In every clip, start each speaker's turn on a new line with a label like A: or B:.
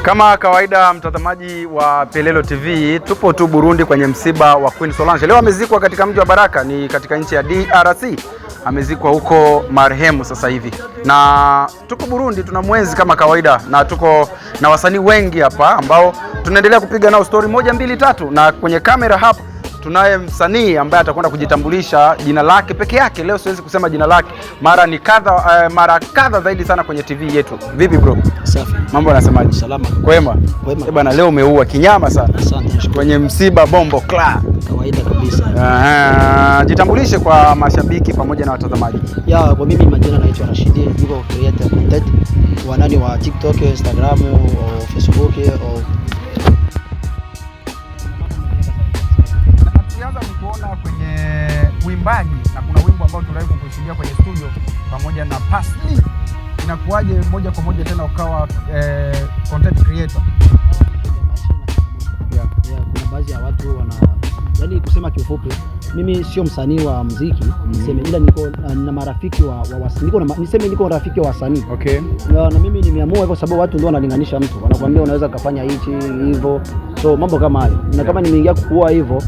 A: Kama kawaida mtazamaji wa Pelelo TV, tupo tu Burundi kwenye msiba wa Queen Solange. Leo amezikwa katika mji wa Baraka, ni katika nchi ya DRC. Amezikwa huko marehemu sasa hivi. Na tuko Burundi, tunamwenzi kama kawaida, na tuko na wasanii wengi hapa ambao tunaendelea kupiga nao story 1 2 3, na kwenye kamera hapa tunaye msanii ambaye atakwenda kujitambulisha jina lake peke yake. Leo siwezi kusema jina lake, mara kadha zaidi sana kwenye TV yetu. Vipi bro?
B: Safi.
A: Mambo yanasemaje?
B: Salama.
A: Kwema. Bwana, leo umeua kinyama sana.
B: Asante.
A: Kwenye msiba Bombo Kla.
B: Kawaida kabisa.
A: Jitambulishe kwa mashabiki pamoja na watazamaji.
B: Kwa mimi majina naitwa Rashidi, niko creator content wa TikTok, Instagram, Facebook
A: kwenye uimbaji, na kuna wimbo ambao tuliwahi kukushuhudia kwenye studio pamoja na Pasli. Inakuwaje moja kwa moja tena ukawa content creator?
B: Kuna baadhi ya watu yaani kusema kiufupi, mimi sio msanii wa muziki, niseme, ila niko na marafiki wa wasanii, niko rafiki wa wasanii.
A: Okay.
B: Na mimi nimeamua hivyo sababu watu ndio wanalinganisha mtu. Wanakuambia unaweza kufanya hichi hivyo. So mambo kama hayo. Na kama nimeingia kukua hivyo,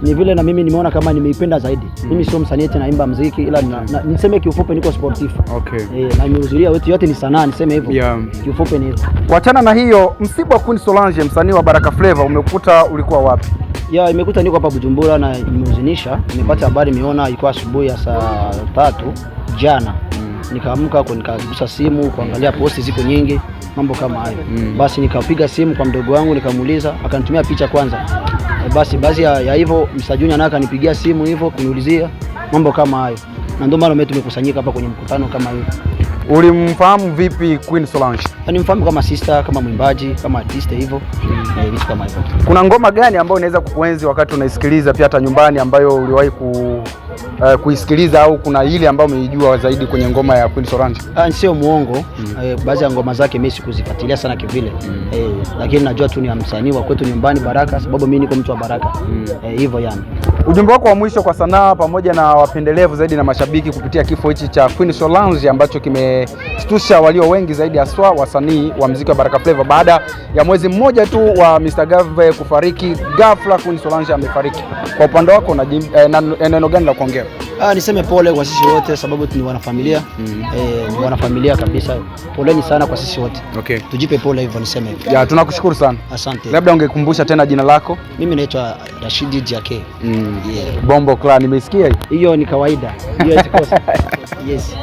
B: ni vile na mimi nimeona kama nimeipenda zaidi. Mimi sio msanii tena naimba muziki, ila niseme kiufupi niko sportif.
A: Okay.
B: Na nimehudhuria yote ni sanaa, niseme hivyo.
A: Yeah.
B: Kiufupi ni hivyo.
A: Kuachana na hiyo, msiba wa Queen Solange, msanii wa Baraka Flavor, umekuta ulikuwa wapi?
B: Imekuta niko hapa Bujumbura na imehuzunisha. Nimepata habari nimeona ilikuwa asubuhi ya saa 3 jana. Nikaamka nikagusa simu kuangalia posti ziko nyingi, mambo kama hayo. Basi nikapiga simu kwa mdogo wangu nikamuuliza, akanitumia picha kwanza. Basi baadhi ya hivyo Mr. Junior naye akanipigia simu hivyo kuniulizia mambo kama hayo. Na ndio maana tumekusanyika hapa kwenye mkutano kama hiyo.
A: Ulimfahamu vipi Queen Solange?
B: Nimfahamu kama sister, kama mwimbaji, kama artist hivyo. Vitu kama hivyo.
A: Kuna ngoma gani ambayo inaweza kukuenzi wakati unaisikiliza pia hata nyumbani, ambayo uliwahi kuisikiliza, au kuna ile ambayo umeijua zaidi kwenye ngoma ya Queen Solange?
B: Sio muongo. Baadhi ya ngoma zake mimi sikuzifuatilia sana kivile. Lakini najua tu ni msanii wa kwetu nyumbani Baraka, sababu mimi niko mtu wa Baraka. Hivyo yani. Ujumbe wako wa mwisho kwa sanaa pamoja na wapendelevu zaidi na mashabiki kupitia kifo hichi cha Queen Solange ambacho kimeshtusha walio wengi zaidi, haswa wasanii wa muziki wa Baraka Flavor, baada ya mwezi mmoja tu wa Mr. Gave kufariki ghafla, Queen Solange amefariki. Kwa upande wako neno gani la kuongea? Niseme pole kwa sisi wote sababu ni wanafamilia. Ni wanafamilia kabisa. Poleni sana kwa sisi wote.
A: Okay.
B: Tujipe pole hivyo, niseme hivyo.
A: Tunakushukuru sana.
B: Asante.
A: Labda ungekumbusha tena jina lako?
B: Mimi naitwa Rashidi JK.
A: Bombo Kla, nimesikia
B: hiyo ni kawaida. Hiyo isikosa. Yes.